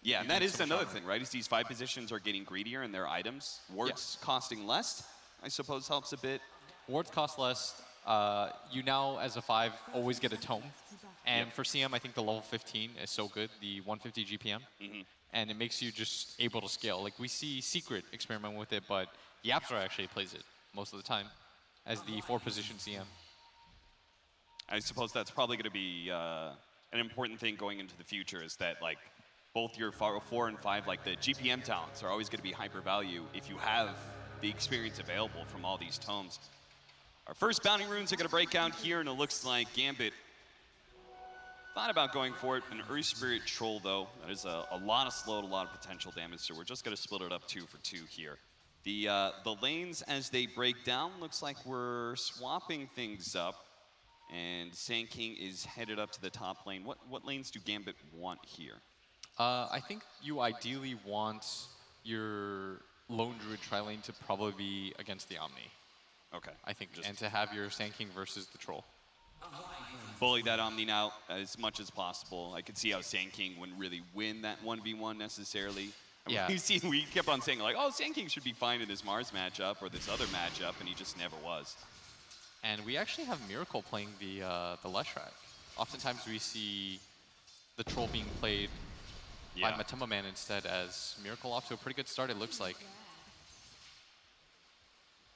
Yeah, and that is another thing, right? Is these 5 positions are getting greedier in their items. Wards costing less, I suppose, helps a bit. Wards cost less. You now, as a 5, always get a tome. And for CM, I think the level 15 is so good, the 150 GPM. And it makes you just able to scale. Like, we see Secret experiment with it, but the App Store actually plays it most of the time as the 4-position CM. I suppose that's probably going to be an important thing going into the future, is that, like, both your 4 and 5, like the GPM talents are always going to be hyper value if you have the experience available from all these tomes. Our first bounty runes are going to break out here, and it looks like Gambit thought about going for it. An Earth Spirit Troll, though, that is a lot of slowed, a lot of potential damage, so we're just going to split it up 2 for 2 here. The lanes, as they break down, looks like we're swapping things up, and Sand King is headed up to the top lane. What lanes do Gambit want here? I think you ideally want your Lone Druid tri-lane to probably be against the Omni. Okay. I think, and to have your Sand King versus the Troll. Bully that Omni now as much as possible. I could see how Sand King wouldn't really win that 1v1 necessarily. Yeah. We kept on saying, like, oh, Sand King should be fine in this Mars matchup or this other matchup, and he just never was. And we actually have Miracle playing the Leshrac. Oftentimes we see the Troll being played by Matumba Man instead, as Miracle off to a pretty good start, it looks like.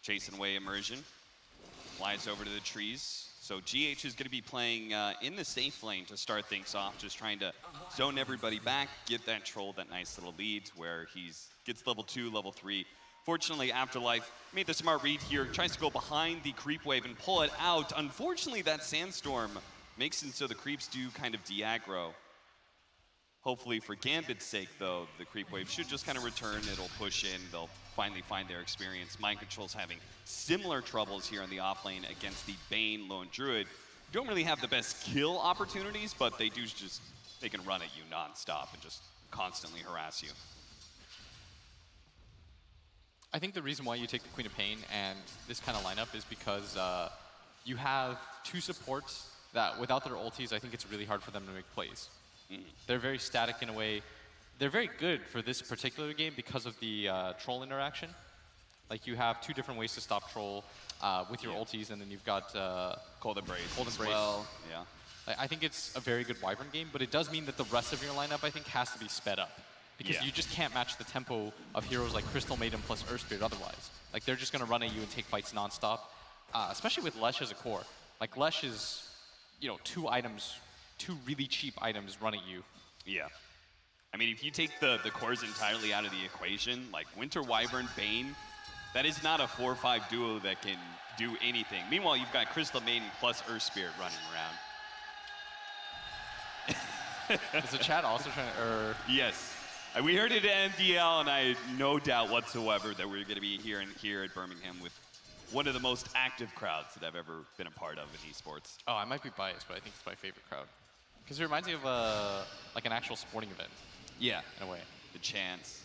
Chasing away Immersion. Flies over to the trees. So GH is going to be playing in the safe lane to start things off, just trying to zone everybody back, get that Troll that nice little lead where he gets level 2, level 3. Fortunately, Afterlife made the smart read here, tries to go behind the creep wave and pull it out. Unfortunately, that Sandstorm makes it so the creeps do kind of de-aggro. Hopefully for Gambit's sake, though, the creep wave should just kind of return. It'll push in. They'll finally find their experience. Mind Control's having similar troubles here in the off lane against the Bane Lone Druid. Don't really have the best kill opportunities, but they can run at you nonstop and just constantly harass you. I think the reason why you take the Queen of Pain and this kind of lineup is because you have 2 supports that without their ultis, I think it's really hard for them to make plays. They're very static in a way. They're very good for this particular game because of the Troll interaction. Like, you have 2 different ways to stop Troll with your ultis, and then you've got Cold Embrace. Cold Embrace. Well, yeah. I think it's a very good Wyvern game, but it does mean that the rest of your lineup, I think, has to be sped up. Because you just can't match the tempo of heroes like Crystal Maiden plus Earth Spirit otherwise. Like, they're just going to run at you and take fights nonstop, especially with Lesh as a core. Like, Lesh is, 2 items, 2 really cheap items run at you. Yeah. I mean, if you take the cores entirely out of the equation, like Winter Wyvern, Bane, that is not a 4-5 duo that can do anything. Meanwhile, you've got Crystal Maiden plus Earth Spirit running around. Is the chat also trying to... Yes. We heard it at MDL, and I had no doubt whatsoever that we're going to be here at Birmingham with one of the most active crowds that I've ever been a part of in esports. Oh, I might be biased, but I think it's my favorite crowd. Because it reminds me of like an actual sporting event. Yeah. In a way. The chance.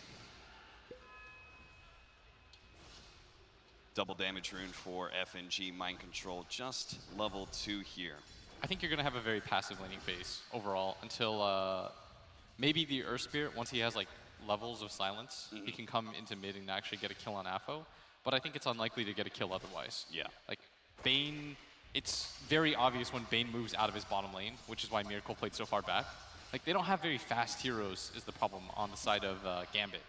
Double damage rune for FNG. Mind Control just level 2 here. I think you're going to have a very passive laning phase overall until maybe the Earth Spirit, once he has like levels of silence, he can come into mid and actually get a kill on AFO. But I think it's unlikely to get a kill otherwise. Yeah. Like, Bane, it's very obvious when Bane moves out of his bottom lane, which is why Miracle played so far back. Like, they don't have very fast heroes is the problem on the side of Gambit.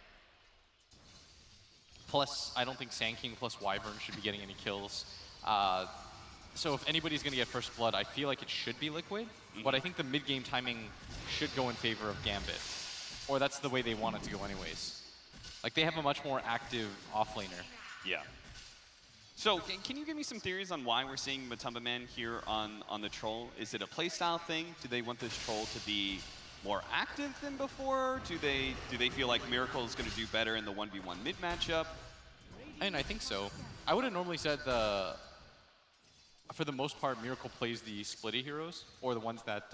Plus, I don't think Sand King plus Wyvern should be getting any kills. So if anybody's going to get first blood, I feel like it should be Liquid. But I think the mid-game timing should go in favor of Gambit. Or that's the way they want it to go anyways. Like, they have a much more active offlaner. Yeah. So, can you give me some theories on why we're seeing Matumba Man here on the Troll? Is it a playstyle thing? Do they want this Troll to be more active than before? Do they feel like Miracle is going to do better in the 1v1 mid matchup? And I think so. I would have normally said for the most part, Miracle plays the splitty heroes, or the ones that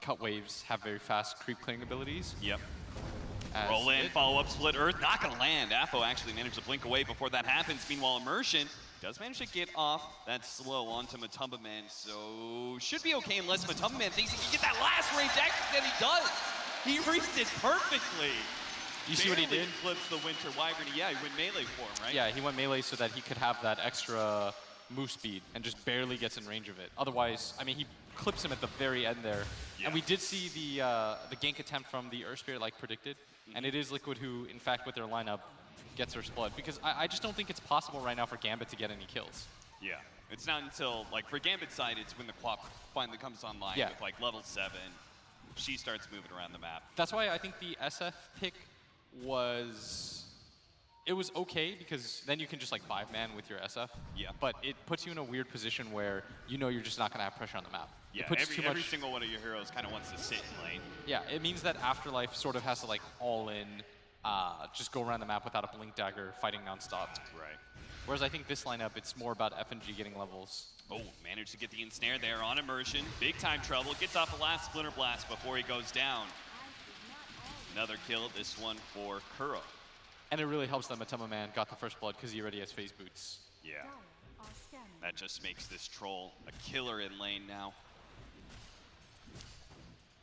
cut waves, have very fast creep clearing abilities. Yep. Roll in, follow up, split Earth, not gonna land. AFO actually managed to blink away before that happens. Meanwhile, Immersion does manage to get off that slow onto Matumba Man, so should be okay unless Matumba Man thinks he can get that last range action, and he does. He reads it perfectly. You see what he Barely did? Flips the Winter Wyvern. Yeah, he went melee form, right? Yeah, he went melee so that he could have that extra move speed and just barely gets in range of it. Otherwise, I mean, he clips him at the very end there. Yeah. And we did see the gank attempt from the Earth Spirit like predicted. And it is Liquid who, in fact, with their lineup, gets their blood. Because I just don't think it's possible right now for Gambit to get any kills. Yeah. It's not until, like, for Gambit's side, it's when the Quap finally comes online with, like, level 7. She starts moving around the map. That's why I think the SF pick was... It was okay, because then you can just, like, 5-man with your SF. Yeah. But it puts you in a weird position where you know you're just not going to have pressure on the map. Yeah, it puts every single one of your heroes kind of wants to sit in lane. Yeah, it means that Afterlife sort of has to, like, all in, just go around the map without a Blink Dagger, fighting nonstop. Right. Whereas I think this lineup, it's more about FNG getting levels. Oh, managed to get the ensnare there on immersion. Big time trouble. Gets off the last Splinter Blast before he goes down. Another kill, this one for Kuro. And it really helps that Matema Man got the first blood because he already has phase boots. Yeah. That just makes this troll a killer in lane now.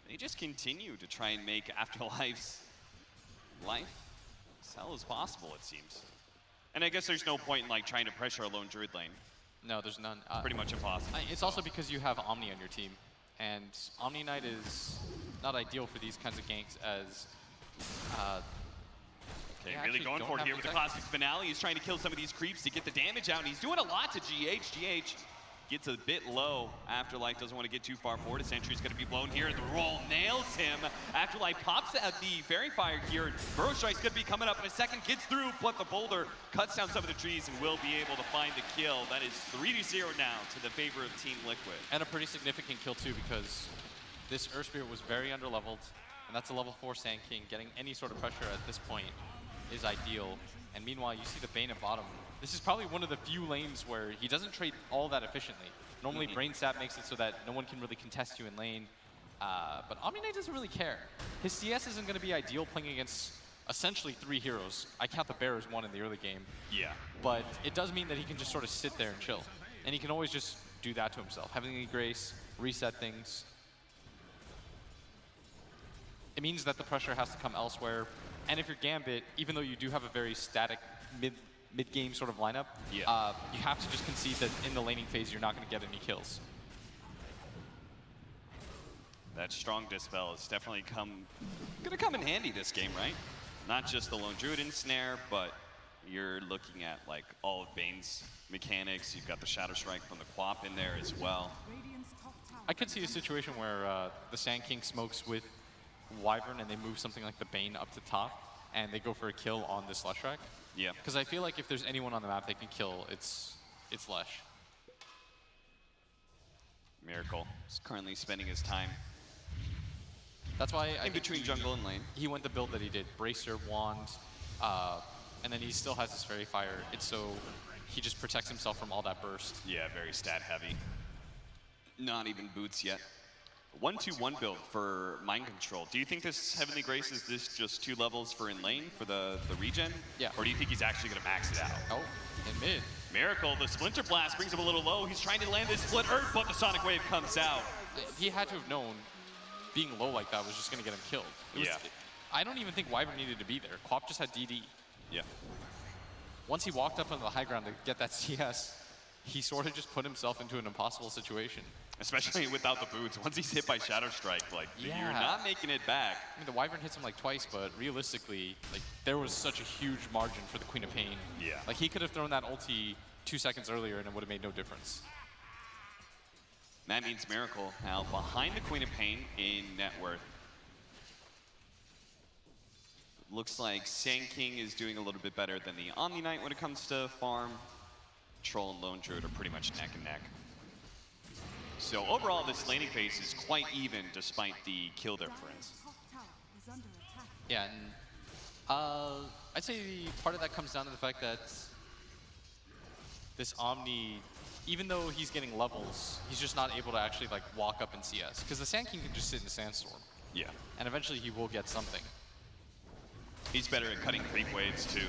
They just continue to try and make Afterlife's life as hell as possible, it seems. And I guess there's no point in like trying to pressure a lone druid lane. No, there's none. Pretty much impossible. It's also because you have Omni on your team. And Omni Knight is not ideal for these kinds of ganks as... Okay, really going for it here with the classic finale. He's trying to kill some of these creeps to get the damage out, and he's doing a lot to GH. GH gets a bit low. Afterlife doesn't want to get too far forward. A sentry's going to be blown here. The roll nails him. Afterlife pops at the Fairy Fire here. Burrow Strike's going to be coming up in a second. Gets through, but the boulder cuts down some of the trees and will be able to find the kill. That is 3-0 now to the favor of Team Liquid. And a pretty significant kill, too, because this Earth Spirit was very underleveled, and that's a level 4 Sand King. Getting any sort of pressure at this point is ideal. And meanwhile, you see the Bane at bottom. This is probably one of the few lanes where he doesn't trade all that efficiently. Normally, Brain Sap makes it so that no one can really contest you in lane. But Omni Knight doesn't really care. His CS isn't going to be ideal playing against essentially 3 heroes. I count the Bear as 1 in the early game. Yeah. But it does mean that he can just sort of sit there and chill. And he can always just do that to himself. Heavenly Grace, reset things. It means that the pressure has to come elsewhere. And if you're Gambit, even though you do have a very static mid-game sort of lineup, you have to just concede that in the laning phase, you're not going to get any kills. That strong dispel is definitely gonna come in handy this game, right? Not just the lone druid ensnare, but you're looking at like all of Bane's mechanics. You've got the Shadow Strike from the Quap in there as well. I could see a situation where the Sand King smokes with Wyvern and they move something like the Bane up to top and they go for a kill on this Leshrac. Yeah. Because I feel like if there's anyone on the map they can kill, it's Lesh. Miracle is currently spending his time That's why I in think between jungle and lane. He went the build that he did. Bracer, Wand, and then he still has his Fairy Fire. It's so he just protects himself from all that burst. Yeah, very stat heavy. Not even boots yet. 1-2-1 build for Mind Control. Do you think this Heavenly Grace is this just 2 levels for in lane for the regen? Yeah. Or do you think he's actually going to max it out? Oh, in mid. Miracle, the Splinter Blast brings him a little low. He's trying to land this split Earth, but the Sonic Wave comes out. He had to have known being low like that was just going to get him killed. I don't even think Wyvern needed to be there. Quap just had DD. Yeah. Once he walked up onto the high ground to get that CS, he sort of just put himself into an impossible situation. Especially without the boots. Once he's hit by Shadow Strike, like, you're not making it back. I mean, the Wyvern hits him like twice, but realistically, like, there was such a huge margin for the Queen of Pain. Yeah. Like, he could have thrown that ulti 2 seconds earlier and it would have made no difference. That means Miracle now behind the Queen of Pain in net worth. Looks like Sand King is doing a little bit better than the Omni Knight when it comes to farm. Troll and Lone Druid are pretty much neck and neck. So overall, this laning phase is quite even despite the kill difference. Yeah, and I'd say part of that comes down to the fact that this Omni, even though he's getting levels, he's just not able to actually like walk up in CS. Because the Sand King can just sit in Sandstorm. Yeah. And eventually he will get something. He's better at cutting creep waves too.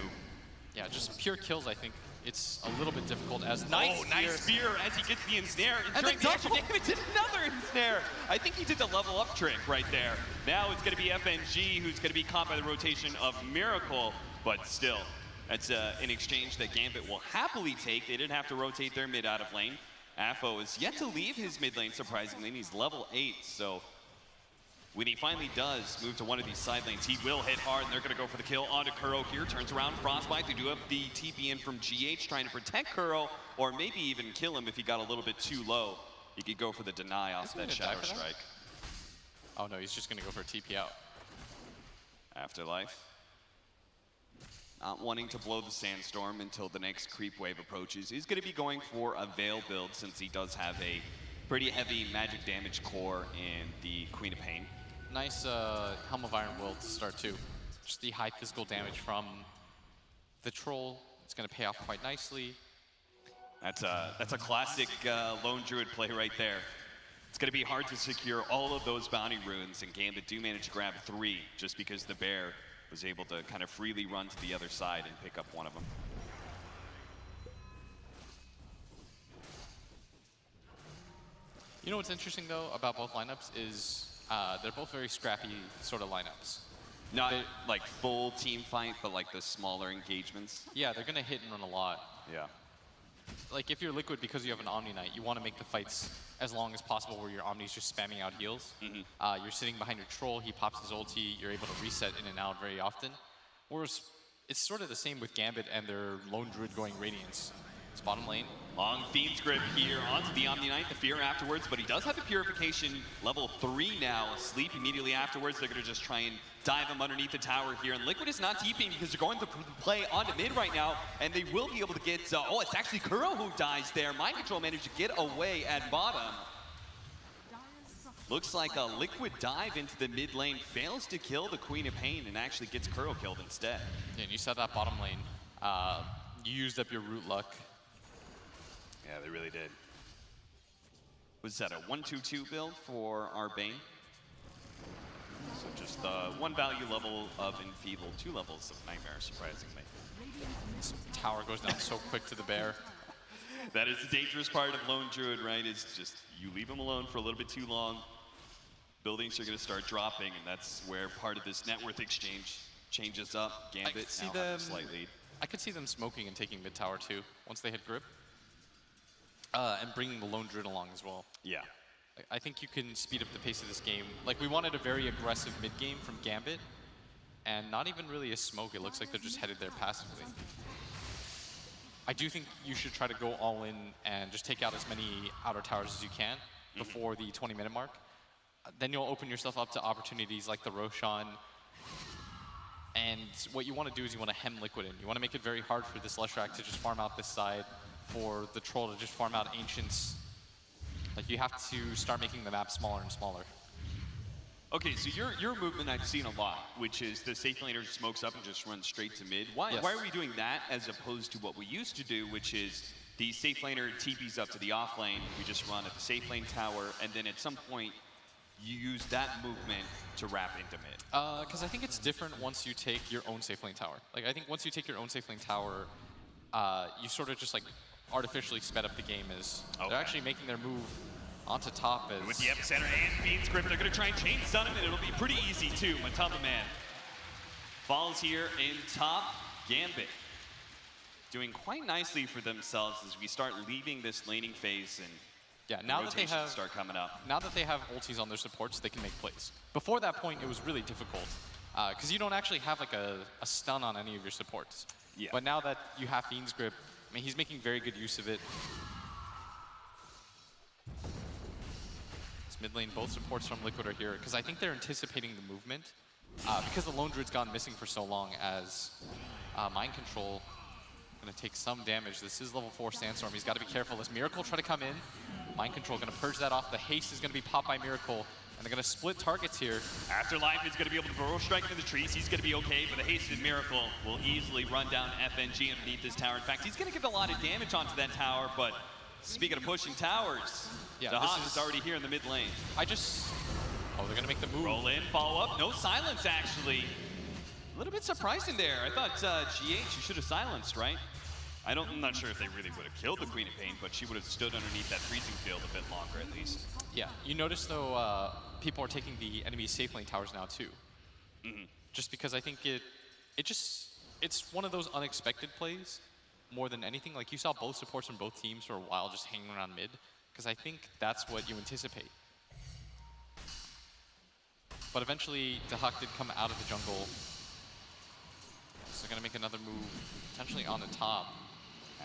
Yeah, just pure kills, I think it's a little bit difficult as nice spear as he gets the ensnare. And the extra damage, another ensnare. I think he did the level up trick right there. Now it's going to be FNG who's going to be caught by the rotation of Miracle, but still, that's an exchange that Gambit will happily take. They didn't have to rotate their mid out of lane. Affo is yet to leave his mid lane, surprisingly, and he's level 8, so when he finally does move to one of these side lanes, he will hit hard, and they're going to go for the kill onto Kuro here. Turns around, Frostbite. They do have the TP in from GH, trying to protect Kuro, or maybe even kill him if he got a little bit too low. He could go for the deny off that Shadow Strike. Oh no, he's just going to go for a TP out. Afterlife. Not wanting to blow the Sandstorm until the next creep wave approaches. He's going to be going for a Veil build since he does have a pretty heavy magic damage core in the Queen of Pain. Nice Helm of Iron will to start too. Just the high physical damage from the troll. It's going to pay off quite nicely. That's a classic Lone Druid play right there. It's going to be hard to secure all of those bounty runes, and Gambit do manage to grab 3 just because the bear was able to kind of freely run to the other side and pick up one of them. You know what's interesting though about both lineups is they're both very scrappy sort of lineups. Not like full team fight, but like the smaller engagements. Yeah, they're gonna hit and run a lot. Yeah. Like if you're Liquid because you have an Omni Knight, you want to make the fights as long as possible where your Omni's just spamming out heals. You're sitting behind your troll, he pops his ulti, you're able to reset in and out very often. Whereas it's sort of the same with Gambit and their Lone Druid going Radiance. It's bottom lane. Long Fiend's Grip here onto the Omni Knight, the Fear afterwards, but he does have the Purification level 3 now. Sleep immediately afterwards. They're going to just try and dive him underneath the tower here. And Liquid is not TPing because they're going to play onto mid right now, and they will be able to get, oh, it's actually Kuro who dies there. Mind Control managed to get away at bottom. Looks like a Liquid dive into the mid lane, fails to kill the Queen of Pain, and actually gets Kuro killed instead. Yeah, and you said that bottom lane. You used up your root luck. Yeah, they really did. Was that a 1-2-2 build for our Bane? So just the 1 value level of Enfeeble, 2 levels of Nightmare, surprisingly. This tower goes down so quick to the bear. That is the dangerous part of Lone Druid, right? Is just you leave him alone for a little bit too long. Buildings are going to start dropping, and that's where part of this net worth exchange changes up. Gambit now have a slight lead. I could see them smoking and taking mid tower too once they hit grip. And bringing the Lone Druid along as well. Yeah. I think you can speed up the pace of this game. Like, we wanted a very aggressive mid game from Gambit, and not even really a smoke. It looks like they're just headed there passively. I do think you should try to go all in and just take out as many outer towers as you can before the 20-minute mark. Then you'll open yourself up to opportunities like the Roshan. And what you want to do is you want to hem Liquid in. You want to make it very hard for this Leshrac to just farm out this side, for the troll to just farm out Ancients. Like, you have to start making the map smaller and smaller. Okay, so your movement I've seen a lot, which is the safe laner smokes up and just runs straight to mid. Why are we doing that as opposed to what we used to do, which is the safe laner TPs up to the off lane, we just run at the safe lane tower, and then at some point you use that movement to wrap into mid? Because I think it's different once you take your own safe lane tower. Like, I think once you take your own safe lane tower, you sort of just like artificially sped up the game as they're actually making their move onto top. As with the epicenter and Fiend's Grip, they're going to try and chain stun him, and it'll be pretty easy too. Matamba Man falls here in top. Gambit doing quite nicely for themselves as we start leaving this laning phase, and yeah, now that they have start coming up. Now that they have ultis on their supports, they can make plays. Before that point, it was really difficult because you don't actually have like a stun on any of your supports. Yeah. But now that you have Fiend's Grip, I mean, he's making very good use of it. This mid lane, both supports from Liquid are here because I think they're anticipating the movement because the Lone Druid's gone missing for so long. As Mind Control going to take some damage. This is level 4 Sandstorm. He's got to be careful as Miracle try to come in. Mind Control going to purge that off. The haste is going to be popped by Miracle, and they're going to split targets here. Afterlife is going to be able to burrow strike into the trees. He's going to be okay, but the hasted Miracle will easily run down FNG underneath this tower. In fact, he's going to get a lot of damage onto that tower, but speaking of pushing towers, the Haas is already here in the mid lane. Oh, they're going to make the move. Roll in, follow up. No silence, actually. A little bit surprising there. I thought GH, you should have silenced, right? I'm not sure if they really would have killed the Queen of Pain, but she would have stood underneath that freezing field a bit longer at least. Yeah, you notice though, people are taking the enemy safe lane towers now too. Just because I think it's one of those unexpected plays more than anything. Like you saw both supports from both teams for a while just hanging around mid, because I think that's what you anticipate. But eventually, Dahak did come out of the jungle. So they're gonna make another move, potentially on the top.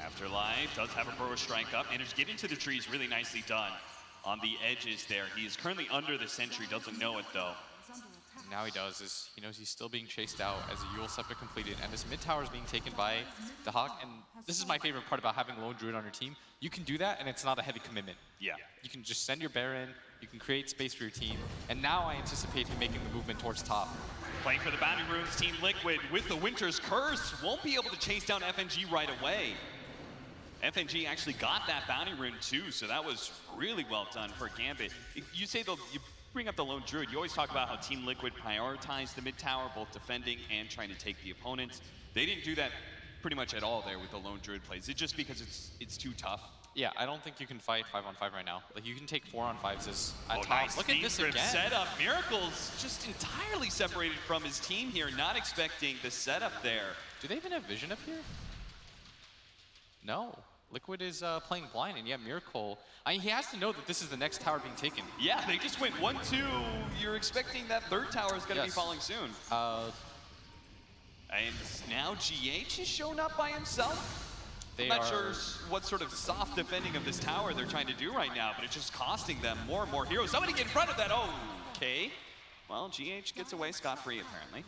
Afterlife does have a Burrow strike up, and it's getting to the trees really nicely done on the edges there. He is currently under the sentry, doesn't know it though. Now he does is, he knows he's still being chased out as a Yule Scepter completed, and this mid tower is being taken by Dahak, and this is my favorite part about having Lone Druid on your team. You can do that, and it's not a heavy commitment. Yeah. You can just send your Baron, you can create space for your team, and now I anticipate him making the movement towards top. Playing for the Bounty Runes, Team Liquid with the Winter's Curse won't be able to chase down FNG right away. FNG actually got that Bounty Rune too, so that was really well done for Gambit. You say you bring up the Lone Druid, you always talk about how Team Liquid prioritized the mid tower, both defending and trying to take the opponents. They didn't do that pretty much at all there with the Lone Druid plays. It's just because it's too tough. Yeah, I don't think you can fight 5-on-5 right now. Like you can take 4-on-5s as at top. Nice. Look at this again. Setup. Miracle's just entirely separated from his team here, not expecting the setup there. Do they even have vision up here? No. Liquid is playing blind, and yet Miracle, I mean, he has to know that this is the next tower being taken. Yeah, they just went 1-2. You're expecting that third tower is going to be falling soon. And now GH has shown up by himself. I'm not sure what sort of soft defending of this tower they're trying to do right now, but it's just costing them more and more heroes. Somebody get in front of that. Oh, okay. Well, GH gets away scot-free, apparently.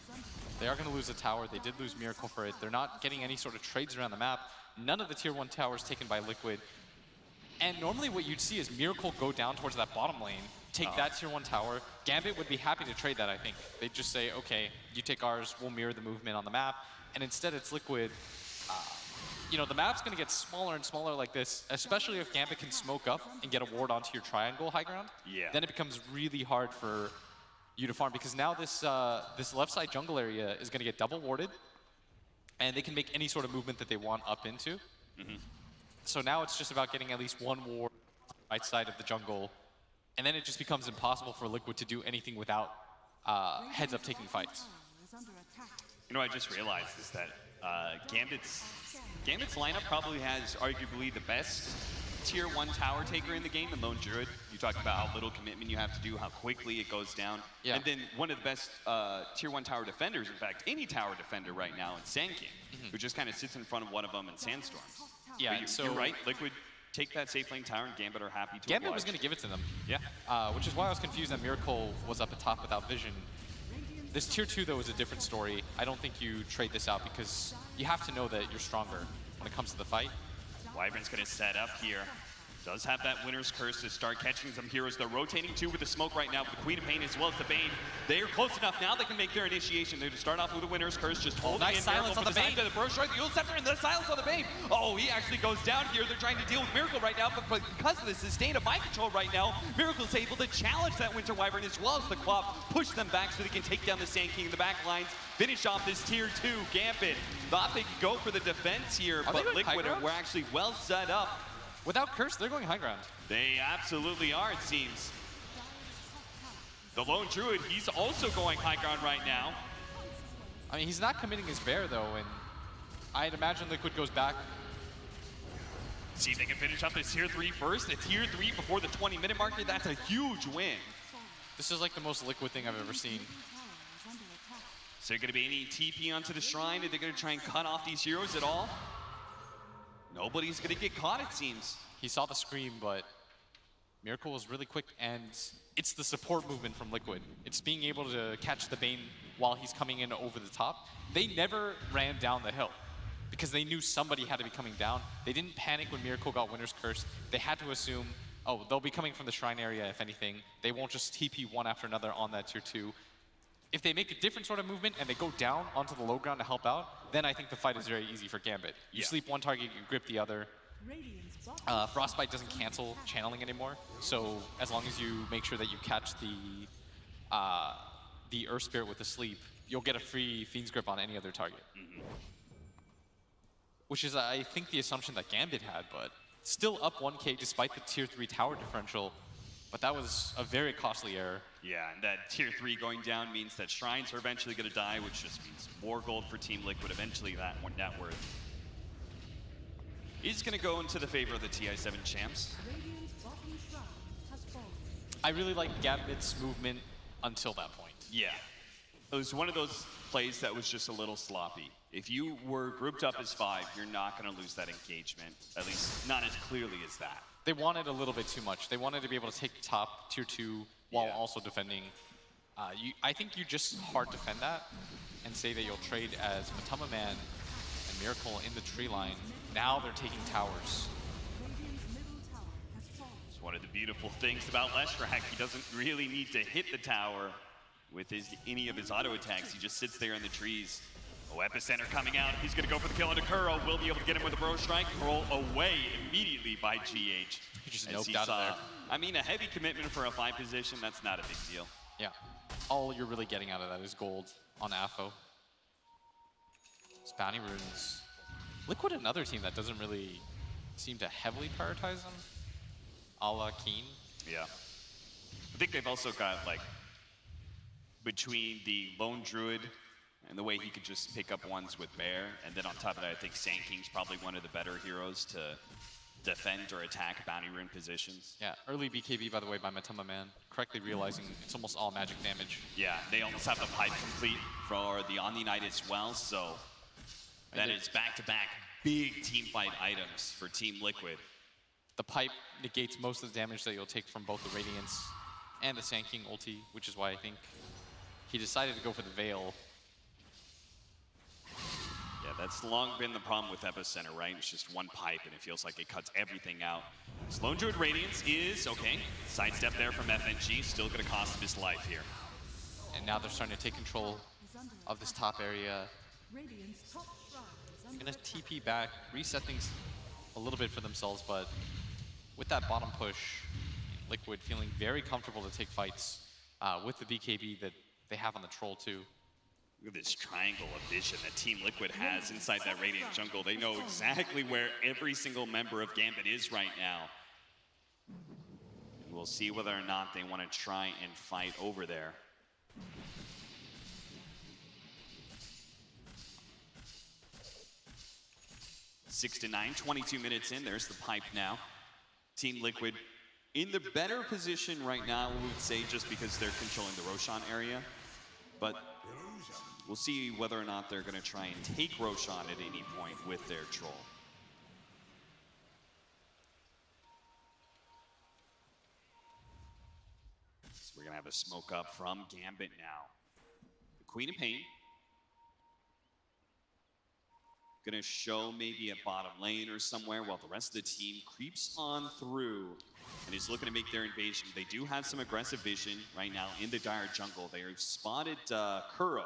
They are going to lose the tower. They did lose Miracle for it. They're not getting any sort of trades around the map. None of the tier 1 towers taken by Liquid. And normally what you'd see is Miracle go down towards that bottom lane, take that tier 1 tower. Gambit would be happy to trade that, I think. They'd just say, okay, you take ours, we'll mirror the movement on the map. And instead it's Liquid. You know, the map's going to get smaller and smaller like this, especially if Gambit can smoke up and get a ward onto your triangle high ground. Yeah. Then it becomes really hard for you to farm, because now this this left side jungle area is going to get double warded, and they can make any sort of movement that they want up into. So now it's just about getting at least one ward on the right side of the jungle, and then it just becomes impossible for Liquid to do anything without heads up taking fights. You know, I just realized is that Gambit's lineup probably has arguably the best tier 1 tower taker in the game, the Lone Druid. You talk about how little commitment you have to do, how quickly it goes down. Yeah. And then one of the best tier 1 tower defenders, in fact, any tower defender right now in Sand King, who just kind of sits in front of one of them in Sandstorms. Yeah, you're right, Liquid take that safe lane tower, and Gambit are happy to Gambit oblige. was going to give it to them. Yeah. Which is why I was confused that Miracle was up at top without vision. This tier 2, though, is a different story. I don't think you trade this out, because you have to know that you're stronger when it comes to the fight. Wyvern's going to set up here. Does have that Winter's Curse to start catching some heroes. They're rotating too with the smoke right now, with the Queen of Pain as well as the Bane. They are close enough now they can make their initiation. They're to start off with the Winter's Curse, just holding nice in silence on the Bane. The Burrow Strike, the Yule Scepter, and the silence on the Bane. Oh, he actually goes down here. They're trying to deal with Miracle right now, but because of the sustained of mind control right now, Miracle's able to challenge that Winter Wyvern as well as the Quap, push them back so they can take down the Sand King in the back lines, finish off this tier 2 Gambit. Thought they could go for the defense here, but Liquid were actually well set up. Without Curse, they're going high ground. They absolutely are, it seems. The Lone Druid, he's also going high ground right now. I mean, he's not committing his bear, though, and I'd imagine Liquid goes back. See if they can finish up this tier 3 first. A tier 3 before the 20-minute marker, that's a huge win. This is like the most Liquid thing I've ever seen. Is there going to be any TP onto the shrine? Are they going to try and cut off these heroes at all? Nobody's going to get caught, it seems. He saw the scream, but Miracle was really quick, and it's the support movement from Liquid. It's being able to catch the Bane while he's coming in over the top. They never ran down the hill because they knew somebody had to be coming down. They didn't panic when Miracle got Winter's Curse. They had to assume, oh, they'll be coming from the shrine area if anything. They won't just TP one after another on that tier 2. If they make a different sort of movement and they go down onto the low ground to help out, then I think the fight is very easy for Gambit. You sleep one target, you grip the other. Frostbite doesn't cancel channeling anymore, so as long as you make sure that you catch the Earth Spirit with the sleep, you'll get a free Fiend's Grip on any other target. Which is, I think, the assumption that Gambit had, but still up 1K despite the tier 3 tower differential. But that was a very costly error. Yeah, and that tier 3 going down means that Shrines are eventually going to die, which just means more gold for Team Liquid, eventually that one net worth is going to go into the favor of the TI7 champs. I really like Gambit's movement until that point. Yeah. It was one of those plays that was just a little sloppy. If you were grouped up as 5, you're not going to lose that engagement, at least not as clearly as that. They wanted a little bit too much. They wanted to be able to take the top tier 2 while also defending. I think you just hard defend that and say that you'll trade as Matama Man and Miracle in the tree line. Now they're taking towers. It's one of the beautiful things about Leshrac. He doesn't really need to hit the tower with any of his auto attacks. He just sits there in the trees. Oh, Epicenter coming out. He's going to go for the kill into Kuro. Will be able to get him with a Bro Strike. Roll away immediately by GH. He just noped out of there. I mean, a heavy commitment for a 5 position, that's not a big deal. Yeah. All you're really getting out of that is gold on AFO. It's bounty runes. Liquid, another team that doesn't really seem to heavily prioritize them. A la Keen. Yeah. I think they've also got, like, between the Lone Druid and the way he could just pick up ones with Bear, and then on top of that, I think Sand King's probably one of the better heroes to defend or attack bounty rune positions. Yeah, early BKB, by the way, by Matama Man, correctly realizing it's almost all magic damage. Yeah, they almost have the pipe complete for the Omni Knight as well, so that is back-to-back big team fight items for Team Liquid. The pipe negates most of the damage that you'll take from both the Radiance and the Sand King ulti, which is why I think he decided to go for the Veil. Yeah, that's long been the problem with Epicenter, right? It's just one pipe, and it feels like it cuts everything out. Lone Druid Radiance is, okay, sidestep there from FNG, still gonna cost him his life here. And now they're starting to take control of this top area. Gonna TP back, reset things a little bit for themselves, but with that bottom push, Liquid feeling very comfortable to take fights with the BKB that they have on the Troll too. Look at this triangle of vision that Team Liquid has inside that Radiant jungle. They know exactly where every single member of Gambit is right now. And we'll see whether or not they want to try and fight over there. Six to 9, 22 minutes in, there's the pipe now. Team Liquid in the better position right now, we would say, just because they're controlling the Roshan area. But we'll see whether or not they're going to try and take Roshan at any point with their Troll. So we're going to have a smoke up from Gambit now. The Queen of Pain. Going to show maybe a bottom lane or somewhere while the rest of the team creeps on through and is looking to make their invasion. They do have some aggressive vision right now in the Dire jungle. They have spotted Kuro,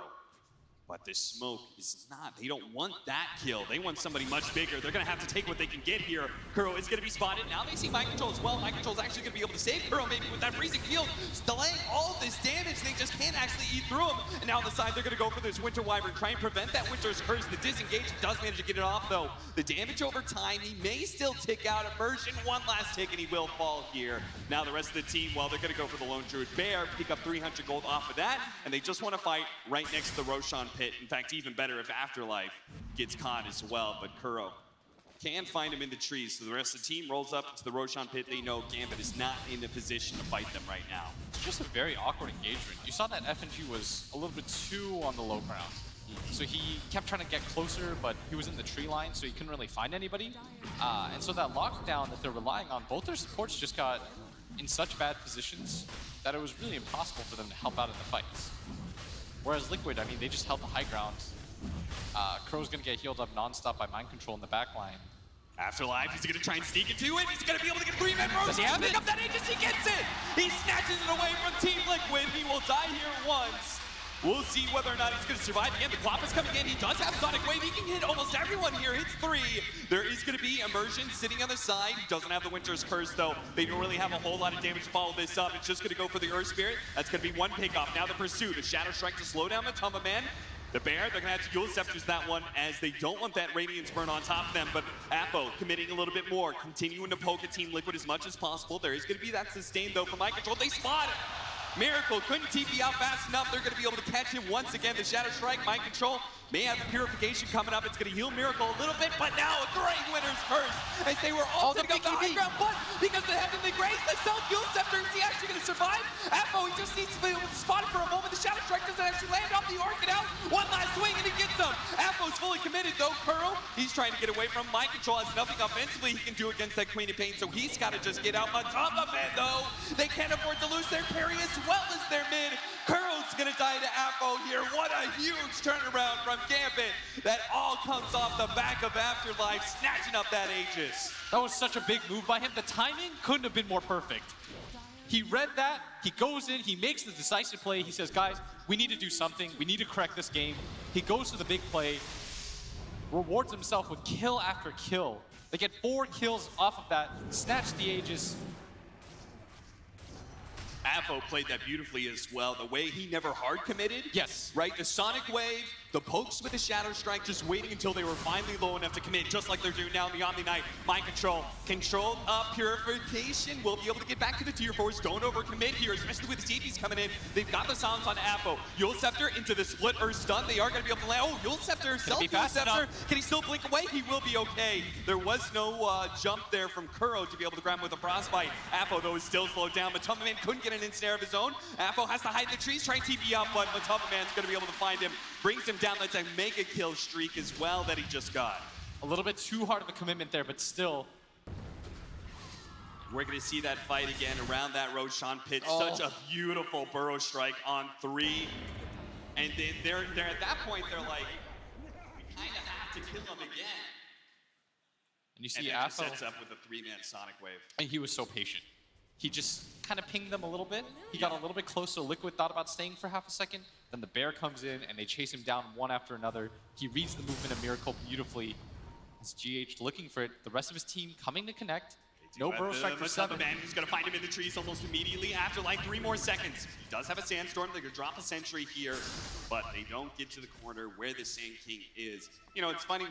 but this smoke is not. They don't want that kill. They want somebody much bigger. They're going to have to take what they can get here. Kuro is going to be spotted. Now they see Mind Control as well. Mind Control is actually going to be able to save Kuro maybe with that freezing field. It's delaying all of this damage. They just can't actually eat through him. And now on the side, they're going to go for this Winter Wyvern, try and prevent that Winter's Curse. The disengage does manage to get it off, though. The damage over time, he may still tick out. Immersion, one last tick, and he will fall here. Now the rest of the team, well, they're going to go for the Lone Druid Bear, pick up 300 gold off of that, and they just want to fight right next to the Roshan pit. In fact, even better if Afterlife gets caught as well, but Kuro can find him in the trees. So the rest of the team rolls up to the Roshan pit. They know Gambit is not in a position to fight them right now. It's just a very awkward engagement. You saw that FNG was a little bit too on the low ground. So he kept trying to get closer, but he was in the tree line, so he couldn't really find anybody. And so that lockdown that they're relying on, both their supports just got in such bad positions that it was really impossible for them to help out in the fights. Whereas Liquid, I mean, they just held the high ground. Crow's gonna get healed up non-stop by Mind Control in the back line. Afterlife, he's gonna try and sneak into it. He's gonna be able to get 3-man Roshan. Does he have it? Pick up that Aegis, he gets it! He snatches it away from Team Liquid. He will die here once. We'll see whether or not he's going to survive. Again, the Quappa's coming in. He does have Sonic Wave. He can hit almost everyone here. Hits 3. There is going to be Immersion sitting on the side. He doesn't have the Winter's Curse, though. They don't really have a whole lot of damage to follow this up. It's just going to go for the Earth Spirit. That's going to be one pickoff. Now the pursuit. A Shadow Strike to slow down Matamba Man. The Bear, they're going to have to Dual Scepters that one as they don't want that Radiance burn on top of them. But Apo committing a little bit more, continuing to poke at Team Liquid as much as possible. There is going to be that sustain, though, from Mind Control. They spot it. Miracle couldn't TP out fast enough. They're going to be able to catch him once again. The Shadow Strike, Mind Control may have the Purification coming up. It's going to heal Miracle a little bit, but now a great Winner's Curse as they were all sitting up the high ground. But because the Heavenly Grace, the self-fuel scepter, is he actually going to survive? Apo, he just needs to be able to spot it for a moment. The Shadow Strike doesn't actually land off the Orchid out. One last swing and he gets him. Apo's fully committed though. Kuro, he's trying to get away from Mind Control. Has nothing offensively he can do against that Queen of Pain, so he's got to just get out. Matamba Man though, they can't afford to lose their carry as well as their mid. Kuro's going to die to Apo here. What a huge turnaround from Gambit. That all comes off the back of Afterlife, snatching up that Aegis. That was such a big move by him. The timing couldn't have been more perfect. He read that, he goes in, he makes the decisive play. He says, guys, we need to do something. We need to correct this game. He goes to the big play, rewards himself with kill after kill. They get 4 kills off of that, snatch the Aegis. Apo played that beautifully as well. The way he never hard committed. Yes. Right, the Sonic Wave, the pokes with the Shadow Strike, just waiting until they were finally low enough to commit, just like they're doing now in the Omni Knight. Mind Control, controlled up Purification. Will be able to get back to the tier 4s. Don't overcommit here, especially with the TPs coming in. They've got the silence on Apo. Yule Scepter into the split Earth stun. They are going to be able to land. Oh, Yule Scepter, self-Yule Scepter. Can he still blink away? He will be okay. There was no jump there from Kuro to be able to grab him with a Frostbite. Apo, though, is still slowed down. Matamba Man couldn't get an ensnare of his own. Apo has to hide in the trees, trying to TP out, but Matamba Man's going to be able to find him. Brings him down. That's a mega kill streak as well that he just got. A little bit too hard of a commitment there, but still. We're going to see that fight again around that Roshan pit. Such a beautiful burrow strike on 3. And then they're at that point, they're like, we kind of have to kill him again. And you see Apo Apo sets up with a 3-man Sonic Wave. And he was so patient. He just kind of pinged them a little bit. He got a little bit close, so Liquid thought about staying for half a second. Then the Bear comes in, and they chase him down one after another. He reads the movement of Miracle beautifully. As GH looking for it, the rest of his team coming to connect. No burrow strike for 7. Man who's going to find him in the trees almost immediately after like 3 more seconds. He does have a Sandstorm. They're going to drop a Sentry here, but they don't get to the corner where the Sand King is. You know, it's funny,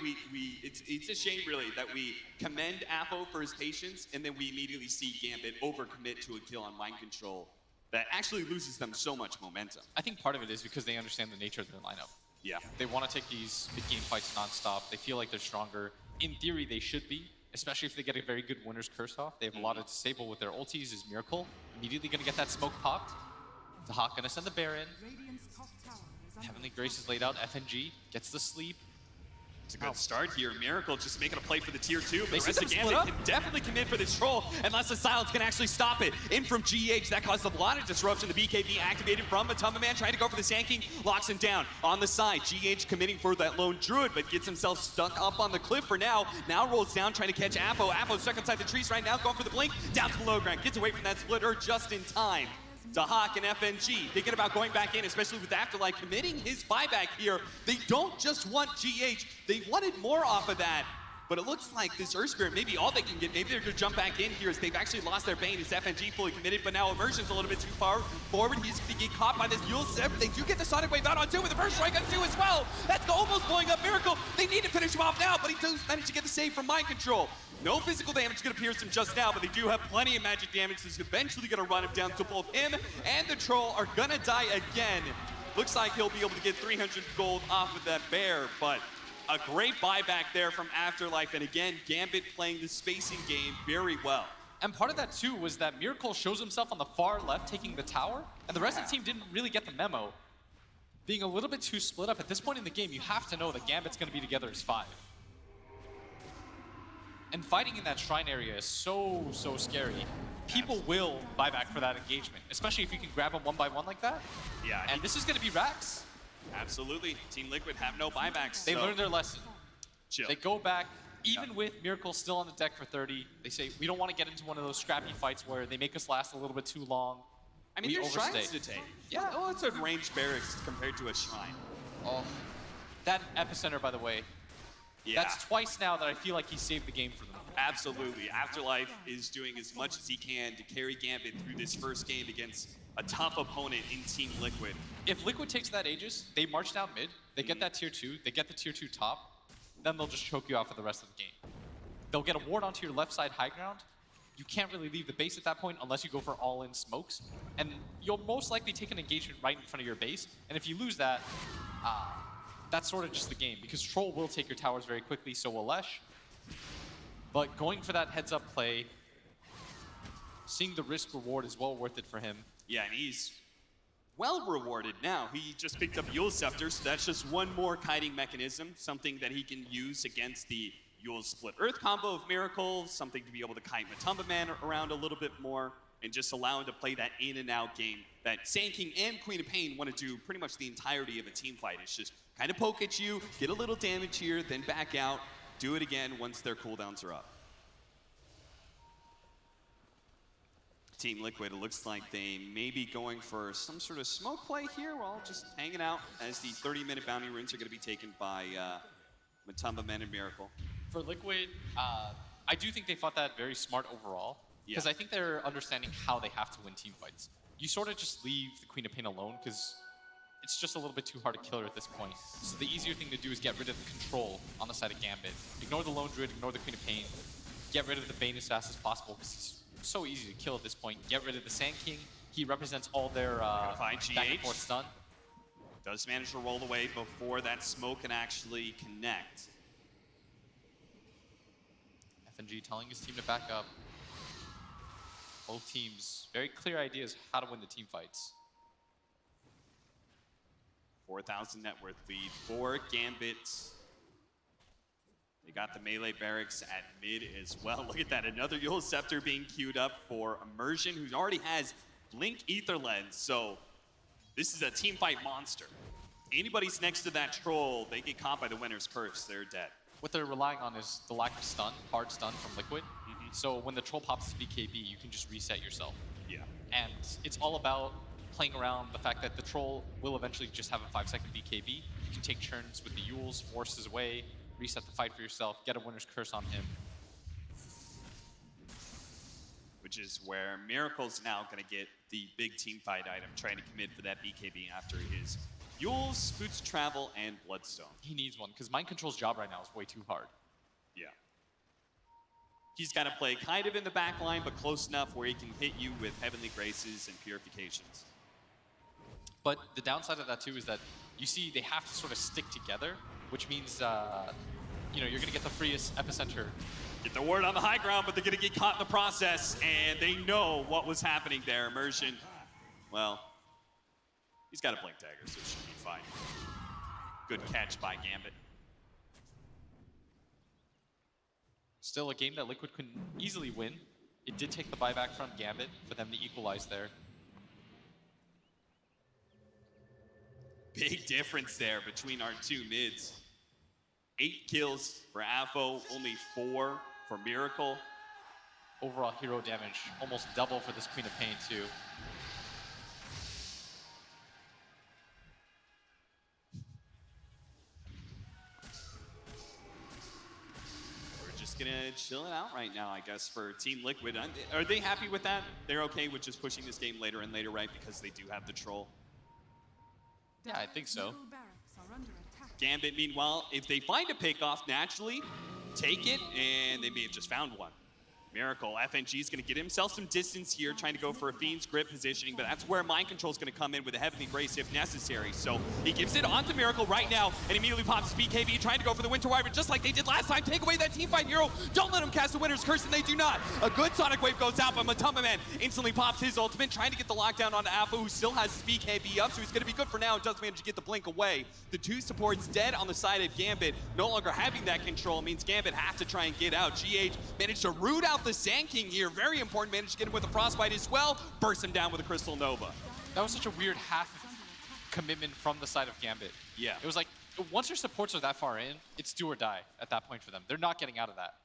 it's a shame really that we commend Apo for his patience and then we immediately see Gambit overcommit to a kill on Mind Control that actually loses them so much momentum. I think part of it is because they understand the nature of their lineup. Yeah. They want to take these mid-game fights non-stop. They feel like they're stronger. In theory, they should be. Especially if they get a very good Winner's Curse off. They have a lot of disable with their ultis is Miracle. Immediately gonna get that smoke popped. The Hawk gonna send the Bear in. Heavenly Grace is laid out. FNG gets the sleep. It's a good start here. Miracle just making a play for the tier 2, but They the rest of Gambit can definitely commit for this troll unless the silence can actually stop it. In from GH, that caused a lot of disruption. The BKB activated from Matamba Man, trying to go for the Sand King, locks him down. On the side, GH committing for that lone Druid, but gets himself stuck up on the cliff for now. Now rolls down, trying to catch Apo. Apo stuck inside the trees right now, going for the blink, down to the low ground, gets away from that splitter just in time. To Hawk and FNG, thinking about going back in, especially with Afterlife committing his buyback here. They don't just want GH, they wanted more off of that. But it looks like this Earth Spirit, maybe all they can get, maybe they're gonna jump back in here as they've actually lost their Bane. It's FNG fully committed, but now Immersion's a little bit too far forward. He's gonna get caught by this Yule Scepter. They do get the Sonic Wave out on 2 with the first strike on 2 as well. That's almost blowing up Miracle. They need to finish him off now, but he does manage to get the save from Mind Control. No physical damage gonna pierce him just now, but they do have plenty of magic damage that's eventually gonna run him down, so both him and the Troll are gonna die again. Looks like he'll be able to get 300 gold off of that Bear, but a great buyback there from Afterlife, and again, Gambit playing the spacing game very well. And part of that too was that Miracle shows himself on the far left taking the tower, and the rest of the team didn't really get the memo. Being a little bit too split up, at this point in the game, you have to know that Gambit's gonna be together as 5. And fighting in that shrine area is so scary. People will buy back for that engagement, especially if you can grab them 1 by 1 like that. Yeah. And this is gonna be Rax. Absolutely. Team Liquid have no buybacks. They learned their lesson. Chill. They go back, even with Miracle still on the deck for 30. They say, we don't want to get into one of those scrappy fights where they make us last a little bit too long. I mean, we there's shrines overstayed. to take. Yeah, oh, it's a ranged barracks compared to a shrine. Oh, that epicenter, by the way. Yeah. That's twice now that I feel like he saved the game for them. Absolutely. Afterlife is doing as much as he can to carry Gambit through this first game against a tough opponent in Team Liquid. If Liquid takes that Aegis, they march down mid, they get that tier 2, they get the tier 2 top, then they'll just choke you out for the rest of the game. They'll get a ward onto your left side high ground. You can't really leave the base at that point unless you go for all-in smokes. And you'll most likely take an engagement right in front of your base. And if you lose that, that's sort of just the game. Because Troll will take your towers very quickly, so will Lesh. But going for that heads-up play, seeing the risk-reward is well worth it for him. Yeah, and he's well rewarded now. He just picked up Yule Scepter, so that's just one more kiting mechanism, something that he can use against the Yule Split Earth combo of Miracle, something to be able to kite Matumba Man around a little bit more, and just allow him to play that in and out game that Sand King and Queen of Pain want to do pretty much the entirety of a team fight. It's just kind of poke at you, get a little damage here, then back out, do it again once their cooldowns are up. Team Liquid, it looks like they may be going for some sort of smoke play here, while just hanging out as the 30-minute bounty runes are going to be taken by Matumba Men and Miracle. For Liquid, I do think they fought that very smart overall, because I think they're understanding how they have to win team fights. You sort of just leave the Queen of Pain alone, because it's just a little bit too hard to kill her at this point. So the easier thing to do is get rid of the control on the side of Gambit. Ignore the Lone Druid, ignore the Queen of Pain. Get rid of the Bane as fast as possible, because he's so easy to kill at this point. Get rid of the Sand King. He represents all their back and forth stun. Does manage to roll away before that smoke can actually connect. FNG telling his team to back up. Both teams, very clear ideas how to win the team fights. 4,000 net worth lead for Gambit. They got the melee barracks at mid as well. Look at that, another Yule Scepter being queued up for Immersion, who already has Blink Ether Lens. So this is a team fight monster. Anybody's next to that troll, they get caught by the Winner's Curse, they're dead. What they're relying on is the lack of stun, hard stun from Liquid. So when the troll pops his BKB, you can just reset yourself. Yeah. And it's all about playing around the fact that the troll will eventually just have a 5-second BKB. You can take turns with the Yules, force his way, reset the fight for yourself, get a Winner's Curse on him. Which is where Miracle's now going to get the big team fight item, trying to commit for that BKB after his Yules, Boots of Travel, and Bloodstone. He needs one, because Mind Control's job right now is way too hard. Yeah. He's got to play kind of in the back line, but close enough where he can hit you with Heavenly Graces and Purifications. But the downside of that too is that you see they have to sort of stick together, which means you know, you're going to get the freest epicenter. Get the ward on the high ground, but they're going to get caught in the process, and they know what was happening there. Immersion, well, he's got a Blink Dagger, so it should be fine. Good catch by Gambit. Still a game that Liquid couldn't easily win. It did take the buyback from Gambit for them to equalize there. Big difference there between our two mids. 8 kills for Afo, only 4 for Miracle. Overall hero damage, almost double for this Queen of Pain too. We're just gonna chill it out right now, I guess, for Team Liquid. Are they happy with that? They're okay with just pushing this game later and later, right? Because they do have the troll. Yeah, I think so. Gambit, meanwhile, if they find a pick off naturally, take it, and they may have just found one. Miracle, FNG is going to get himself some distance here, trying to go for a Fiend's Grip positioning, but that's where Mind Control is going to come in with a Heavenly Grace if necessary. So he gives it onto Miracle right now, and immediately pops his BKB, trying to go for the Winter Wyvern, just like they did last time. Take away that teamfight hero. Don't let him cast the Winner's Curse, and they do not. A good Sonic Wave goes out, but Matumba Man instantly pops his ultimate, trying to get the lockdown on Alpha, who still has his BKB up, so he's going to be good for now and does manage to get the blink away. The 2 supports dead on the side of Gambit. No longer having that control means Gambit has to try and get out. GH managed to root out the Sand King here. Very important. Managed to get him with a Frostbite as well. Burst him down with a Crystal Nova. That was such a weird half commitment from the side of Gambit. Yeah. It was like, once your supports are that far in, it's do or die at that point for them. They're not getting out of that.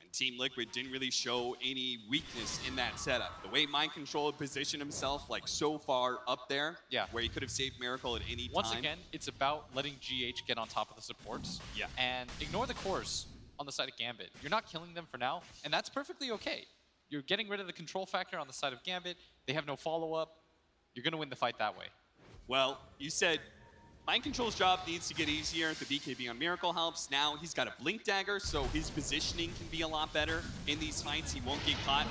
And Team Liquid didn't really show any weakness in that setup. The way Mind Control had positioned himself like so far up there, Yeah. where he could have saved Miracle at any time. Once again, it's about letting GH get on top of the supports. Yeah. And ignore the cores on the side of Gambit. You're not killing them for now, and that's perfectly okay. You're getting rid of the control factor on the side of Gambit. They have no follow-up. You're going to win the fight that way. Well, you said Mind Control's job needs to get easier. The BKB on Miracle helps. Now he's got a Blink Dagger, so his positioning can be a lot better in these fights. He won't get caught.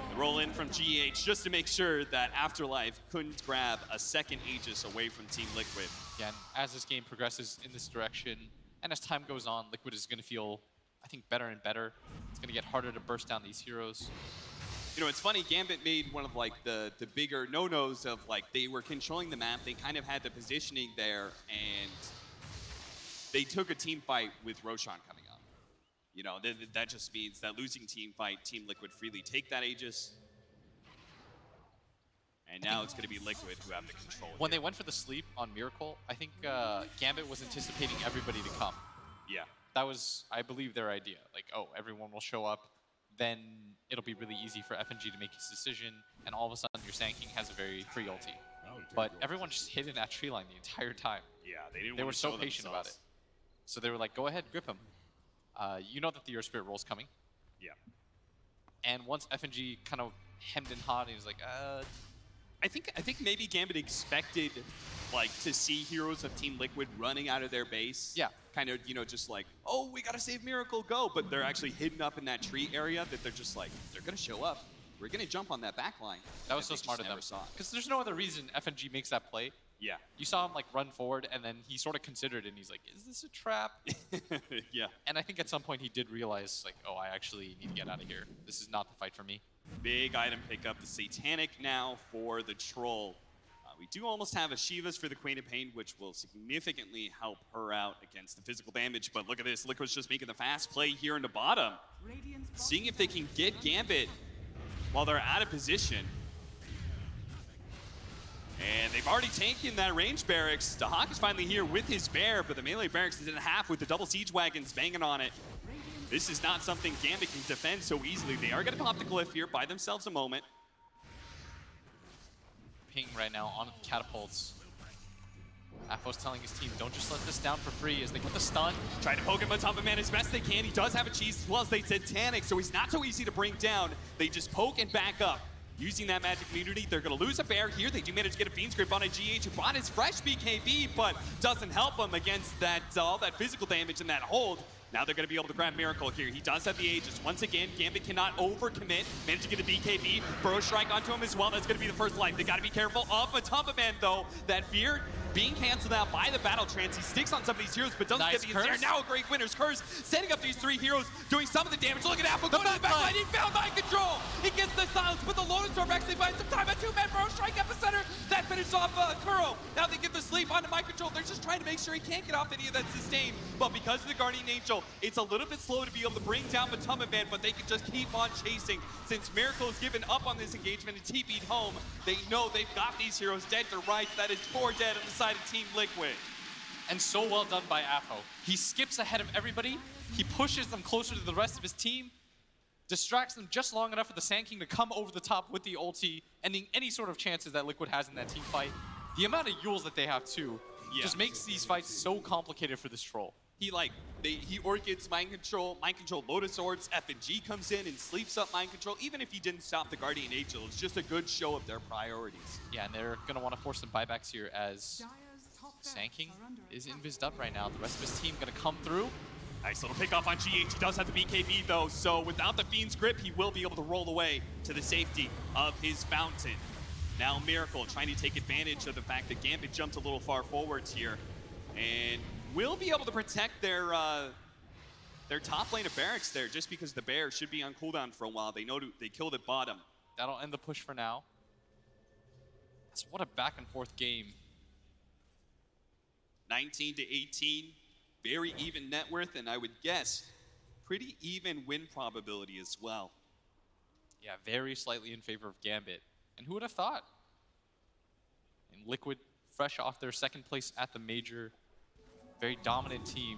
The roll in from GH just to make sure that Afterlife couldn't grab a second Aegis away from Team Liquid. Again, as this game progresses in this direction, and as time goes on, Liquid is going to feel, I think, better and better. It's going to get harder to burst down these heroes. You know, it's funny, Gambit made one of like the bigger no-nos of like they were controlling the map, they kind of had the positioning there, and they took a team fight with Roshan coming up. You know, that just means that losing team fight, Team Liquid freely take that Aegis. And now it's going to be Liquid who have the control. When they went for the sleep on Miracle, I think Gambit was anticipating everybody to come. Yeah. That was, I believe, their idea. Like, oh, everyone will show up, then it'll be really easy for FNG to make his decision, and all of a sudden your Sand King has a very free ulti. But everyone just hid in that tree line the entire time. Yeah, they didn't. They were want to so show patient about it. themselves. So they were like, go ahead, grip him. You know that the Earth Spirit roll's coming. Yeah. And once FNG kind of hemmed and hawed, he was like, I think maybe Gambit expected like to see heroes of Team Liquid running out of their base. Yeah. Kind of, you know, just like, oh, we gotta save Miracle, go. But they're actually hidden up in that tree area that they're just like, they're gonna show up. We're gonna jump on that back line. that was so smart of them. Because there's no other reason FNG makes that play. Yeah. You saw him like run forward, and then he sort of considered it, and he's like, is this a trap? Yeah. And I think at some point he did realize, like, oh, I actually need to get out of here. This is not the fight for me. Big item pickup, the Satanic now for the Troll. We do almost have a Shivas for the Queen of Pain, which will significantly help her out against the physical damage. But look at this, Liquid's just making the fast play here in the bottom. Seeing if they can get Gambit while they're out of position. And they've already taken that range barracks. Dahak is finally here with his bear, but the melee barracks is in half with the double siege wagons banging on it. This is not something Gambit can defend so easily. They are going to pop the glyph here, buy themselves a moment. Ping right now on the catapults. Afo's telling his team, don't just let this down for free as they get the stun. Trying to poke him on top of man as best they can. He does have a cheese as well as they Satanic, so he's not so easy to bring down. They just poke and back up. Using that magic immunity, they're going to lose a bear here. They do manage to get a Fiend's Grip on a GH who bought his fresh BKB, but doesn't help him against that all that physical damage and that hold. Now they're going to be able to grab Miracle here. He does have the Aegis. Once again, Gambit cannot overcommit. Managed to get a BKB. Burrow Strike onto him as well. That's going to be the first life. They got to be careful of Matumba Man, though. That fear being canceled out by the Battle Trance. He sticks on some of these heroes, but doesn't get the ensnare. Now a great winner's curse. Setting up these three heroes, doing some of the damage. Look at Apple going to the back line. He found Mind Control. He gets the silence, but the Lotus Storm actually finds some time. A two-man Burrow Strike epicenter. That finished off Kuro. Now they get the sleep onto Mind Control. They're just trying to make sure he can't get off any of that sustain. But because of the Guardian Angel, it's a little bit slow to be able to bring down Matumba Man, but they can just keep on chasing. Since Miracle has given up on this engagement and TP'd home, they know they've got these heroes dead to rights. That is 4 dead on the side of Team Liquid. And so well done by Afo. He skips ahead of everybody. He pushes them closer to the rest of his team, distracts them just long enough for the Sand King to come over the top with the ulti, ending any sort of chances that Liquid has in that team fight. The amount of Yules that they have too just makes these fights so complicated for this troll. He Orchids Mind Control Lotus Swords, FNG comes in and sleeps up Mind Control. Even if he didn't stop the Guardian Angel, it's just a good show of their priorities. Yeah, and they're going to want to force some buybacks here as Sand King is invised up right now. The rest of his team going to come through. Nice little pick off on GH. He does have the BKB though, so without the Fiend's Grip, he will be able to roll away to the safety of his fountain. Now Miracle trying to take advantage of the fact that Gambit jumped a little far forwards here, and will be able to protect their top lane of barracks there, just because the bear should be on cooldown for a while. They know they killed at bottom. That'll end the push for now. What a back and forth game. 19 to 18, very even net worth, and I would guess pretty even win probability as well. Yeah, very slightly in favor of Gambit. And who would have thought? And Liquid, fresh off their second place at the major, very dominant team.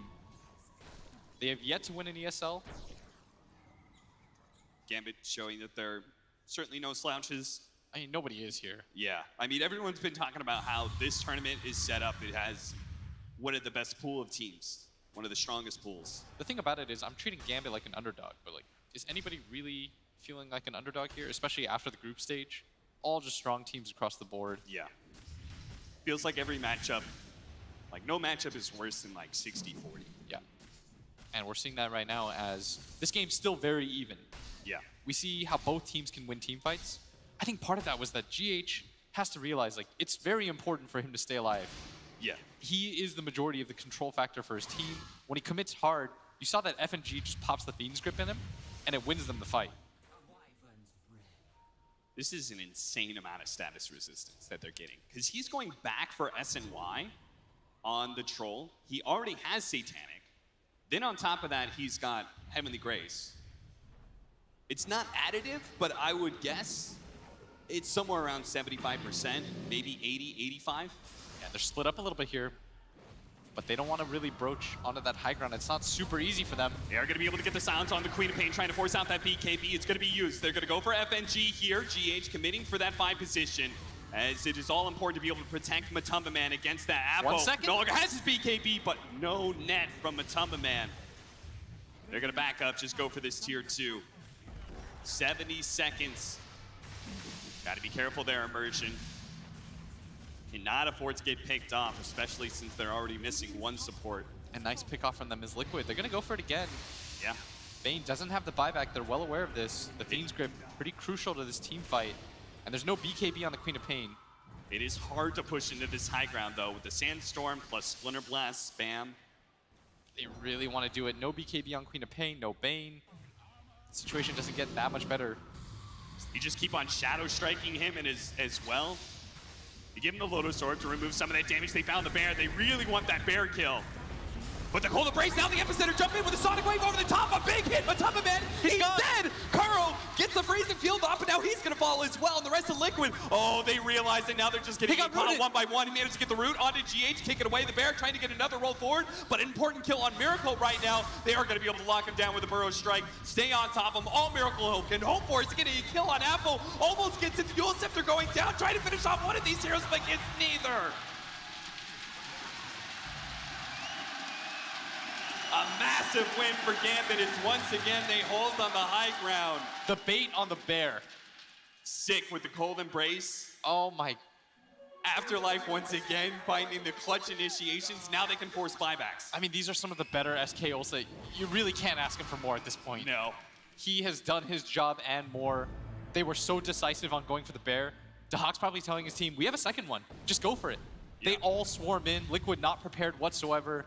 They have yet to win an ESL. Gambit showing that they're certainly no slouches. I mean, nobody is here. Yeah, I mean, everyone's been talking about how this tournament is set up. It has one of the best pool of teams, one of the strongest pools. The thing about it is I'm treating Gambit like an underdog, but like, is anybody really feeling like an underdog here, especially after the group stage? All just strong teams across the board. Yeah. Feels like every matchup, like no matchup is worse than like 60-40. Yeah. And we're seeing that right now as this game's still very even. Yeah. We see how both teams can win team fights. I think part of that was that GH has to realize like it's very important for him to stay alive. Yeah. He is the majority of the control factor for his team. When he commits hard, you saw that FNG just pops the Fiend's Grip in him, and it wins them the fight. This is an insane amount of status resistance that they're getting. Because he's going back for SNY on the Troll. He already has Satanic. Then on top of that, he's got Heavenly Grace. It's not additive, but I would guess it's somewhere around 75%, maybe 80, 85. Yeah, they're split up a little bit here, but they don't want to really broach onto that high ground. It's not super easy for them. They are going to be able to get the silence on the Queen of Pain, trying to force out that BKB. It's going to be used. They're going to go for FNG here. GH committing for that 5 position, as it is all important to be able to protect Matumba Man against that Apple. 1 second. No longer has his BKB, but no net from Matumba Man. They're going to back up, just go for this tier 2. 70 seconds. Got to be careful there, Immersion. Cannot afford to get picked off, especially since they're already missing 1 support. A nice pick off from them is Liquid. They're going to go for it again. Yeah. Bane doesn't have the buyback. They're well aware of this. The Fiend's Grip, pretty crucial to this team fight. And there's no BKB on the Queen of Pain. It is hard to push into this high ground, though, with the Sandstorm plus Splinter Blast spam. They really want to do it. No BKB on Queen of Pain, no Bane. The situation doesn't get that much better. You just keep on shadow striking him and as well. You give him the Lotus Orb to remove some of that damage. They found the bear. They really want that bear kill. But the cold embrace, now the epicenter jump in with a sonic wave over the top. A big hit. Matumba Man, he's dead. Kuro gets the freezing field off, but now he's going to fall as well. And the rest of Liquid, oh, they realize that now they're just getting caught one by one. He managed to get the root onto GH, kick it away. The bear trying to get another roll forward, but an important kill on Miracle right now. They are going to be able to lock him down with a Burrow Strike. Stay on top of him. All Miracle can hope for is getting a kill on Apple. Almost gets it. Dual Scepter going down, trying to finish off one of these heroes, but gets neither. A massive win for Gambit as once again they hold on the high ground. The bait on the bear. Sick with the cold embrace. Oh my. Afterlife once again finding the clutch initiations. Now they can force buybacks. I mean, these are some of the better SKOs that you really can't ask him for more at this point. No. He has done his job and more. They were so decisive on going for the bear. Dahak's probably telling his team, we have a second one. Just go for it. Yeah. They all swarm in. Liquid not prepared whatsoever.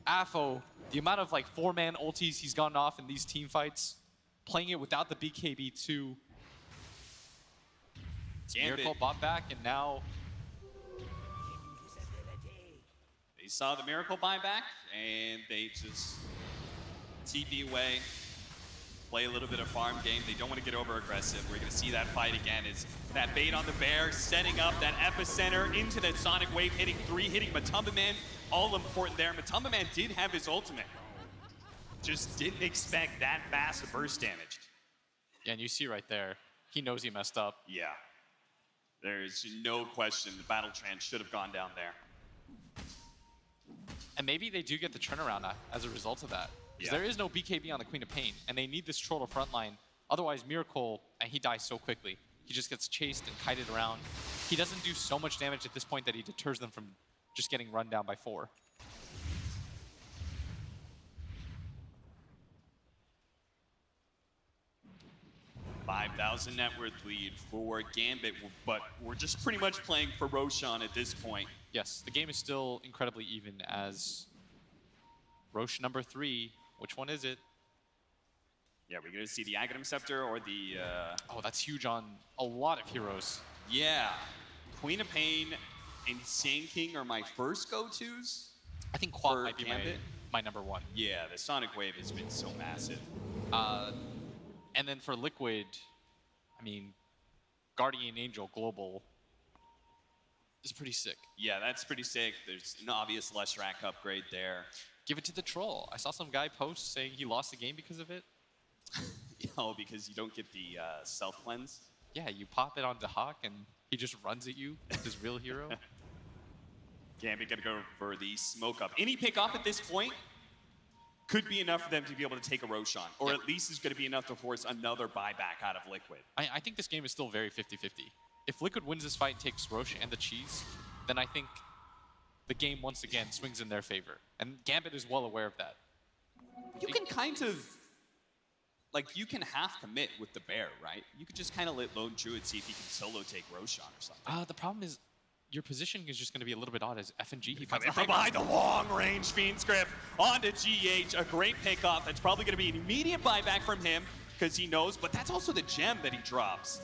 Afo, the amount of like 4-man ultis he's gotten off in these team fights, playing it without the BKB too. Miracle bought back, and now they saw the Miracle buyback, and they just TP away, play a little bit of farm game. They don't want to get over aggressive. We're going to see that fight again. It's that bait on the bear, setting up that epicenter into that sonic wave, hitting 3, hitting Matumba Man. All important there. Matumba Man did have his ultimate. Just didn't expect that fast a burst damage. Yeah, and you see right there, he knows he messed up. Yeah. There's no question the battle trend should have gone down there. And maybe they do get the turnaround as a result of that. Because there is no BKB on the Queen of Pain, and they need this troll to frontline. Otherwise, Miracle, and he dies so quickly. He just gets chased and kited around. He doesn't do so much damage at this point that he deters them from just getting run down by 4. 5,000 net worth lead for Gambit, but we're just pretty much playing for Roshan at this point. Yes, the game is still incredibly even as Rosh number 3. Which one is it? Yeah, we're gonna see the Aghanim Scepter or the... Oh, that's huge on a lot of heroes. Yeah. Queen of Pain and Sand King are my first go-tos. I think Quad might be my number 1. Yeah, the Sonic Wave has been so massive. And then for Liquid, I mean, Guardian Angel Global is pretty sick. Yeah, that's pretty sick. There's an obvious Leshrac upgrade there. Give it to the troll. I saw some guy post saying he lost the game because of it. Oh, because you don't get the self-cleanse? Yeah, you pop it onto Hawk and he just runs at you with his real hero. Gambit gonna go for the smoke up. Any pick off at this point could be enough for them to be able to take a Roshan, or at least is gonna be enough to force another buyback out of Liquid. I think this game is still very 50-50. If Liquid wins this fight and takes Roche and the cheese, then I think the game once again swings in their favor. And Gambit is well aware of that. You can kind of, like, you can half commit with the bear, right? You could just kind of let Lone Druid see if he can solo take Roshan or something. The problem is your positioning is just going to be a little bit odd as FNG. He Coming from behind the long-range Fiend Script onto GH. A great pickoff. That's probably going to be an immediate buyback from him because he knows, but that's also the gem that he drops.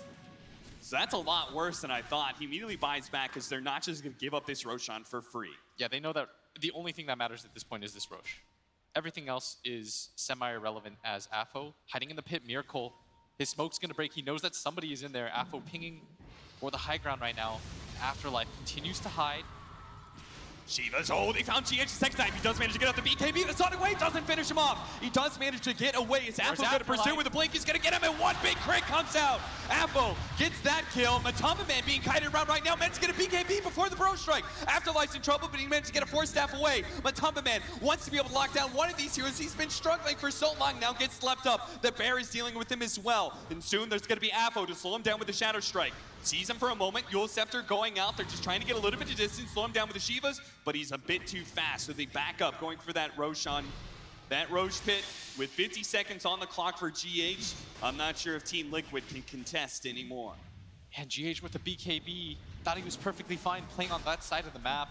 So that's a lot worse than I thought. He immediately buys back because they're not just going to give up this Roshan for free. Yeah, they know that the only thing that matters at this point is this Roche. Everything else is semi-irrelevant as Afo hiding in the pit. Miracle, his smoke's going to break. He knows that somebody is in there. Afo pinging for the high ground right now. Afterlife continues to hide. Shiva's, oh, they found GH the second time. He does manage to get out the BKB. The Sonic Wave doesn't finish him off. He does manage to get away. Is Afo going to pursue with the blink? He's going to get him, and one big crit comes out. Afo gets that kill. Matamba Man being kited around right now. Managed to get a BKB before the Bro Strike. Afterlife's in trouble, but he managed to get a 4-staff away. Matamba Man wants to be able to lock down one of these heroes. He's been struggling for so long, now gets slept up. The Bear is dealing with him as well. And soon there's going to be Afo to slow him down with the Shadow Strike. Sees him for a moment. Yule Scepter going out. They're just trying to get a little bit of distance, slow him down with the Shivas, but he's a bit too fast, so they back up, going for that Roshan. That Roche pit with 50 seconds on the clock for GH. I'm not sure if Team Liquid can contest anymore. And GH with the BKB, thought he was perfectly fine playing on that side of the map.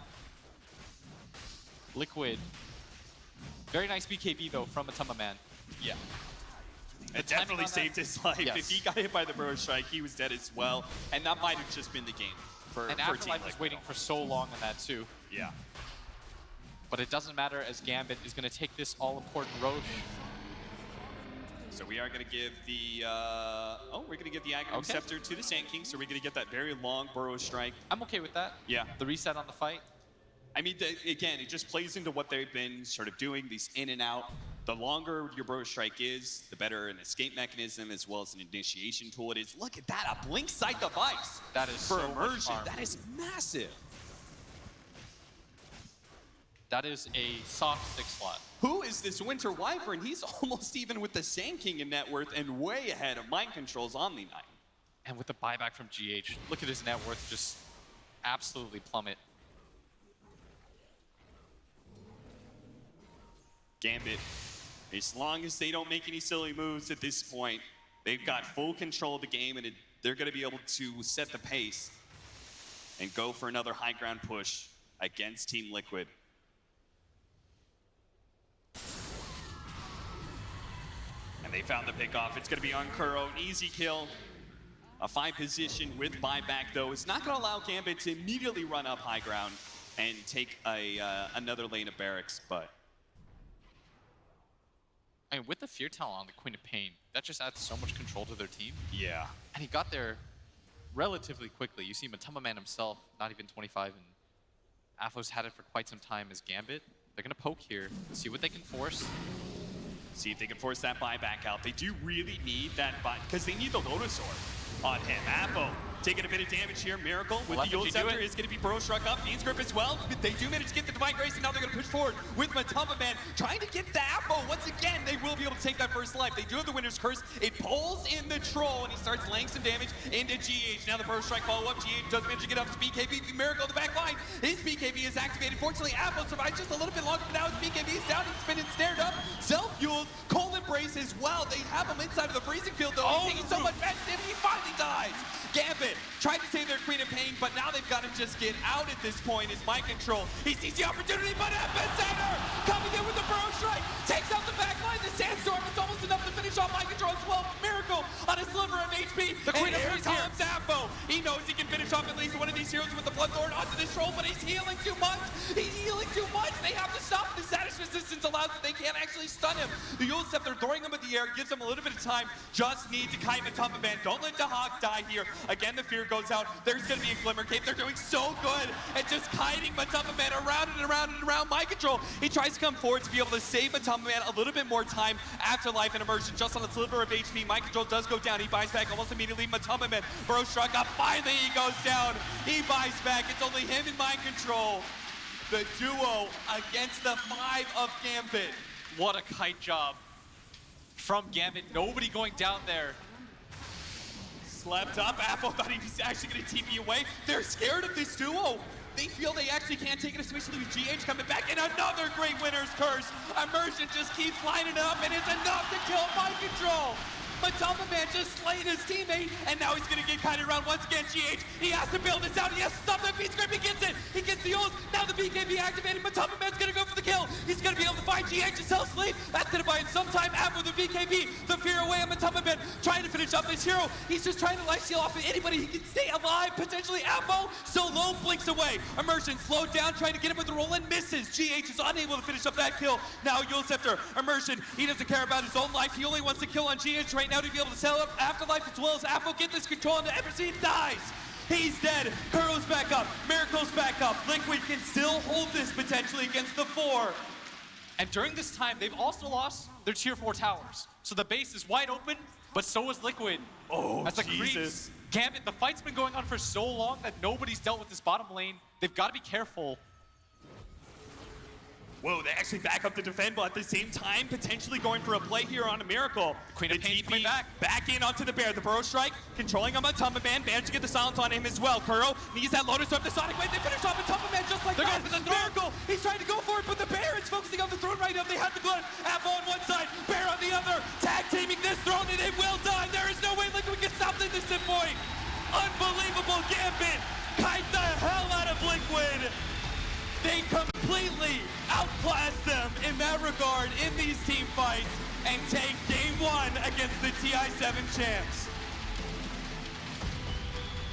Liquid, very nice BKB though from Matamba Man. Yeah. It definitely saved his life. Yes. If he got hit by the Burrow Strike, he was dead as well. And that might have just been the game for And Team Afterlife Liquid. was waiting for so long on that too. Yeah. But it doesn't matter as Gambit is going to take this all-important Roche. So we are going to give the, we're going to give the Aggro Scepter to the Sand King. So we're going to get that very long Burrow Strike. I'm okay with that. Yeah. The reset on the fight. I mean, again, it just plays into what they've been sort of doing, these in and out. The longer your Burrow Strike is, the better an escape mechanism as well as an initiation tool it is. Look at that, a blink sight device. That is for so immersion. much That is massive. That is a soft 6 slot. Who is this Winter Wyvern? He's almost even with the Sand King in net worth and way ahead of Mind Control's Omni Knight. And with the buyback from GH, look at his net worth just absolutely plummet. Gambit, as long as they don't make any silly moves at this point, they've got full control of the game, and they're going to be able to set the pace and go for another high ground push against Team Liquid. And they found the pickoff. It's going to be on Kuro, an easy kill. A 5 position with buyback, though. It's not going to allow Gambit to immediately run up high ground and take another lane of barracks, but... I mean, with the Fear Talent on the Queen of Pain, that just adds so much control to their team. Yeah. And he got there relatively quickly. You see Matamba Man himself, not even 25, and Afo's had it for quite some time as Gambit. They're going to poke here, see what they can force. See if they can force that buyback out. They do really need that buy, because they need the Lotus Orb on him. Afo taking a bit of damage here. Miracle with the Yule Scepter is going to be Burrow Struck up. Fiend's Grip as well. They do manage to get the Divine Grace, and now they're going to push forward with Matamba Man, trying to get the Afo. Once again, they will be able to take that first life. They do have the Winter's Curse. It pulls in the Troll, and he starts laying some damage into GH. Now the Burrow Strike follow-up. GH does manage to get up to BKB. Miracle in the back line. His BKB is activated. Fortunately, Afo survives just a little bit longer, but now his BKB is down. He's been ensnared up. Self-fueled. Cold Embrace as well. They have him inside of the freezing field, though. He's taking so much damage, and he finally dies. Gambit tried to save their Queen of Pain, but now they've got to just get out at this point. Is Mind Control. He sees the opportunity, but Epicenter coming in with the Burrow Strike, takes out the back line. The Sandstorm, it's almost enough to finish off Mind Control as well. Miracle on a sliver of HP. The Queen of Pain comes Afo. He knows he can finish off at least one of these heroes with the Bloodthorn onto this troll, but he's healing too much. He's healing too much. They have to stop him. The status resistance allows that they can't actually stun him. The Yule Scepter throwing him in the air gives him a little bit of time. Just need to kite Matamba Man. Don't let the Hawk die here. Again, the fear goes out. There's going to be a Glimmer Cape. They're doing so good at just kiting Matamba Man around and around and around. Mind control. He tries to come forward to be able to save Matamba Man a little bit more time. Afterlife and Immersion just on a sliver of HP. Mind control does go down. He buys back almost immediately. Matamba Man, Burrow struck up. Finally, he goes down. He buys back. It's only him and Mind control. The duo against the 5 of Gambit. What a kite job from Gambit. Nobody going down there. Slept up. Apple thought he was actually going to TP away. They're scared of this duo. They feel they actually can't take it, especially with GH coming back. And another great winner's curse. Immersion just keeps lining up, and it's enough to kill Mind control. Matamba Man just slayed his teammate, and now he's gonna get kited around once again. GH, he has to build this out. He has to stop that beat script. He gets it. He gets the ult. Now the BKB activated. Matamba Man's gonna go for the kill. He's gonna be able to find GH's health sleep. That's gonna buy him some time after the BKB. The fear away on Matamba Man, trying to finish up this hero. He's just trying to life steal off of anybody he can stay alive. Potentially Apple. So low blinks away. Immersion slowed down, trying to get him with the roll and misses. GH is unable to finish up that kill. Now Yule Scepter. Immersion, he doesn't care about his own life. He only wants to kill on GH right now to be able to sell up Afterlife as well as Apple get this control and the Everseen dies. He's dead. Kuro's back up. Miracle's back up. Liquid can still hold this potentially against the 4. And during this time, they've also lost their tier 4 towers. So the base is wide open, but so is Liquid. Oh, As the Jesus. creeps. Gambit, the fight's been going on for so long that nobody's dealt with this bottom lane. They've got to be careful. Whoa, they actually back up to defend, but at the same time, potentially going for a play here on a Miracle. Queen of Pain's coming back. Back in onto the Bear. The Burrow Strike, controlling on Matamba Man. Managed to get the silence on him as well. Kuro needs that Lotus Storm. The Sonic Wave, they finish off Matamba Man just like that. Miracle, he's trying to go for it, but the Bear is focusing on the throne right now. They have the gun. Apple on one side, Bear on the other. Tag teaming this throne, and it will die. There is no way Liquid can stop this at this point. Unbelievable Gambit. Kite the hell out of Liquid. They completely outclass them in that regard in these team fights and take game 1 against the TI7 champs.